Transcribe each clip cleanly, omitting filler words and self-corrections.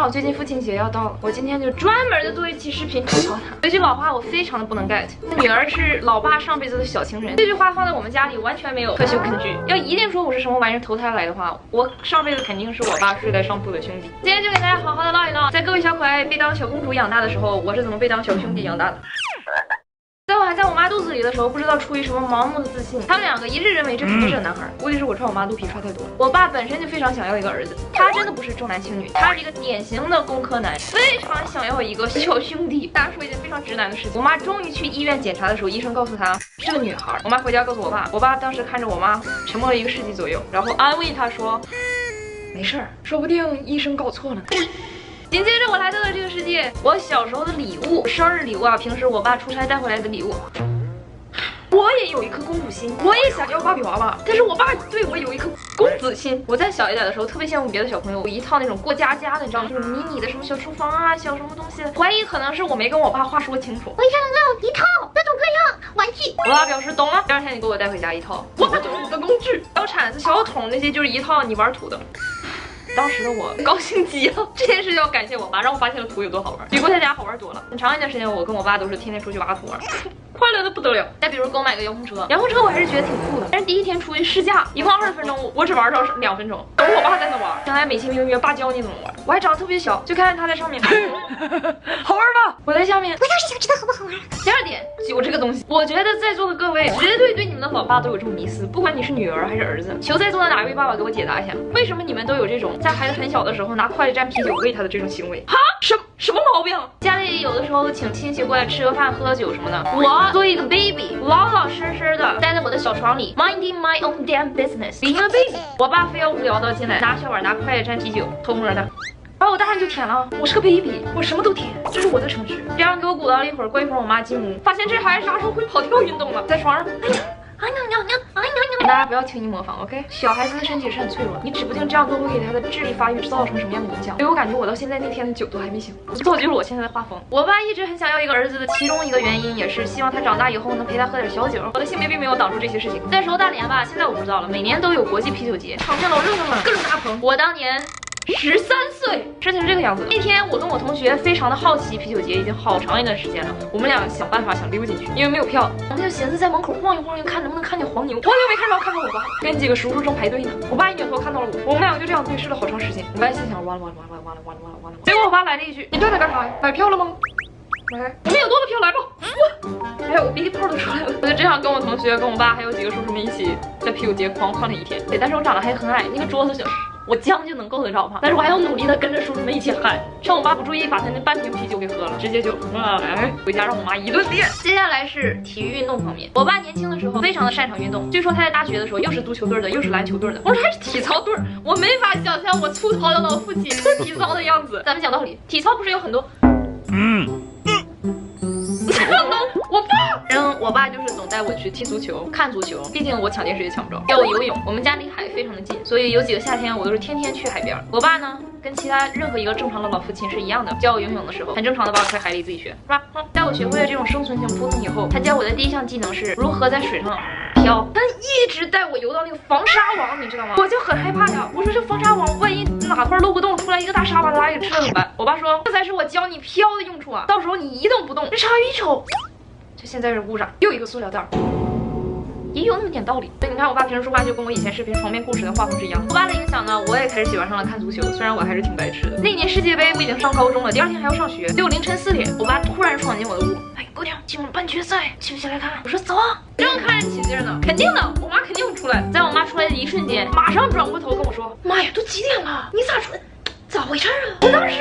好最近父亲节要到了，我今天就专门的做一期视频吐槽他。有句老话我非常的不能 get， 女儿是老爸上辈子的小情人。这句话放在我们家里完全没有可修可据。要一定说我是什么玩意儿投胎来的话，我上辈子肯定是我爸睡在上铺的兄弟。今天就给大家好好的唠一唠，在各位小可爱被当小公主养大的时候，我是怎么被当小兄弟养大的。在我还在我妈肚子里的时候，不知道出于什么盲目的自信，他们两个一致认为这肯定是个男孩，估计是我踹我妈肚皮踹太多了。我爸本身就非常想要一个儿子，他真的不是重男轻女，他是一个典型的工科男，非常想要一个小兄弟。大家说一件非常直男的事情，我妈终于去医院检查的时候，医生告诉她是个女孩。我妈回家告诉我爸，我爸当时看着我妈沉默了1个世纪左右，然后安慰她说没事儿，说不定医生搞错了。紧接着我来到了这个世界，我小时候的礼物，生日礼物啊，平时我爸出差带回来的礼物。我也有一颗公主心，我也想要芭比娃娃，但是我爸对我有一颗公子心。我再小一点的时候，特别羡慕别的小朋友，有一套那种过家家的，你知道吗？就是迷你的什么小厨房啊，小什么东西。怀疑可能是我没跟我爸话说清楚，我想要一套各种各样玩具。我爸表示懂了，第二天你给我带回家一套，我爸就是你的工具，小铲子、小桶那些就是一套你玩土的。当时的我高兴极了，这件事要感谢我爸，让我发现了土有多好玩，比过家家好玩多了。很长一段时间，我跟我爸都是天天出去挖土玩，快乐的不得了。再比如给我买个遥控车，遥控车我还是觉得挺酷的，但是第一天出去试驾，一共20分钟，我只玩到2分钟，都是我爸在那玩。将来美其名曰爸教你怎么玩，我还长得特别小，就看见他在上面，好玩吧？我在下面，我倒是想知道好不好玩。第二点，酒这个东西，我觉得在座的各位绝对对你们的老爸都有这种迷思，不管你是女儿还是儿子，求在座的哪一位爸爸给我解答一下，为什么你们都有这种在孩子很小的时候拿筷子蘸啤酒喂他的这种行为？哈，什么毛病？家里有的时候请亲戚过来吃个饭、喝个酒什么的，我作为一个 baby， 老老实实的待在我的小床里 ，minding my own damn business，being a baby。我爸非要无聊到进来，拿小碗拿筷子蘸啤酒，偷摸的。把我大汗就舔了，我是个 baby， 我什么都舔，这是我的程序。这样给我鼓捣了一会儿，过一会儿我妈进屋，发现这孩子啥时候会跑跳运动了，在床上，大家不要轻易模仿 ，OK？ 小孩子的身体是很脆弱的，你指不定这样做会给他的智力发育造成什么样的影响。所以我感觉我到现在那天的酒都还没醒，造就了我现在的画风。我爸一直很想要一个儿子的其中一个原因，也是希望他长大以后能陪他喝点小酒。我的性别并没有挡住这些事情。再说大连吧，现在我不知道了，每年都有国际啤酒节，场面老热闹了，各种大棚。我当年13岁，事情是这个样子的。那天我跟我同学非常的好奇啤酒节，已经好长一段时间了。我们俩想办法想溜进去，因为没有票，我们就寻思在门口晃悠晃悠，看能不能看见黄牛。黄牛没看到，看到我爸跟几个叔叔正排队呢。我爸一扭头看到了我们两个就这样对视了好长时间。我爸心想完了。结果我爸来了一句：“你这在干啥呀？买票了吗？来，我们有多的票来吧。”哎呀，我鼻涕泡都出来了。我就这样跟我同学、跟我爸还有几个叔叔们一起在啤酒节狂欢了一天。对，但是我长得还很矮，那个桌子小。我将就能够得着吗？但是我还要努力的跟着叔叔们一起嗨，趁我爸不注意把他那半瓶啤酒给喝了，直接就回家让我妈一顿电。接下来是体育运动方面，我爸年轻的时候非常的擅长运动，据说他在大学的时候又是足球队的，又是篮球队的，我说还是体操队，我没法想象我粗糙的老父亲做体操的样子。咱们讲道理，体操不是有很多我爸就是总带我去踢足球、看足球，毕竟我抢电视也抢不着。教我游泳，我们家离海非常的近，所以有几个夏天我都是天天去海边。我爸呢，跟其他任何一个正常的老父亲是一样的，教我游泳的时候，很正常的把我推海里自己学，是吧？在我学会了这种生存性扑腾以后，他教我的第一项技能是如何在水上漂。他一直带我游到那个防沙网，你知道吗？我就很害怕呀。我说这防沙网万一哪块漏个洞，出来一个大沙把它给吃了怎么办？我爸说这才是我教你漂的用处啊，到时候你一动不动，这鲨鱼一瞅。这现在是污染，又一个塑料袋，也有那么点道理。所以你看，我爸平时说话就跟我以前视频床边故事的画风是一样的。我爸的影响呢，我也开始喜欢上了看足球，虽然我还是挺白痴的。那年世界杯我已经上高中了，第二天还要上学，结果凌晨4点，我爸突然闯进我的屋，哎，姑娘，今晚半决赛，起不起来看？我说走啊，正看着起劲呢，肯定的，我妈肯定出来。在我妈出来的一瞬间，马上转过头跟我说，妈呀，都几点了？你咋出来？咋回事啊？我当时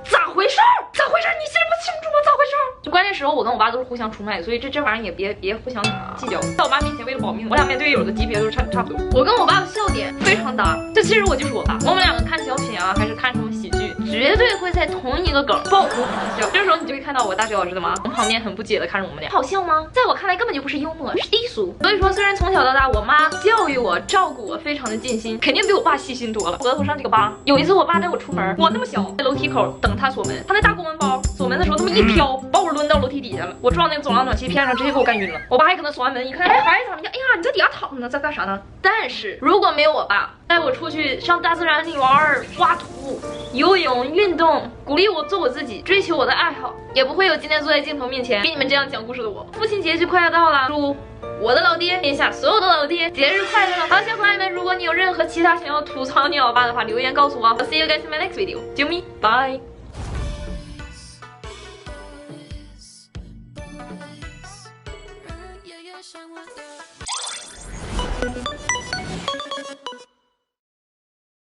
咋回事？咋回事？你现在不清楚吗？咋回事？就关键时候我跟我爸都是互相出卖，所以这玩意儿也别互相计较。在我妈面前为了保命，我俩面对友的级别都是差不多。我跟我爸的笑点非常搭，这其实我就是我爸。我们两个看小品啊，还是看什么喜剧，绝对会在同一个梗爆哭狂笑。这时候你就会看到我大学老师的妈从旁边很不解的看着我们俩，好笑吗？在我看来根本就不是幽默，是低俗。所以说，虽然从小到大我妈教育我、照顾我非常的尽心，肯定比我爸细心多了。额头上这个疤，有一次我爸带我出门，我那么小，在楼梯口等他锁门，他那大公文包锁门的时候，他们一飘，把我抡到楼梯底下了。我撞那个走廊暖气片上，直接给我干晕了。我爸还可能锁完门一看，哎，孩子咋的？哎呀，你在底下躺着呢，在干啥呢？但是如果没有我爸，带我出去上大自然里玩、画图、游泳、运动，鼓励我做我自己，追求我的爱好，也不会有今天坐在镜头面前给你们这样讲故事的我。父亲节就快要到了，祝我的老爹，天下所有的老爹节日快乐！好，小可爱们，如果你有任何其他想要吐槽你老爸的话，留言告诉我。I'll see you guys in my next video. 啾咪，拜。像我的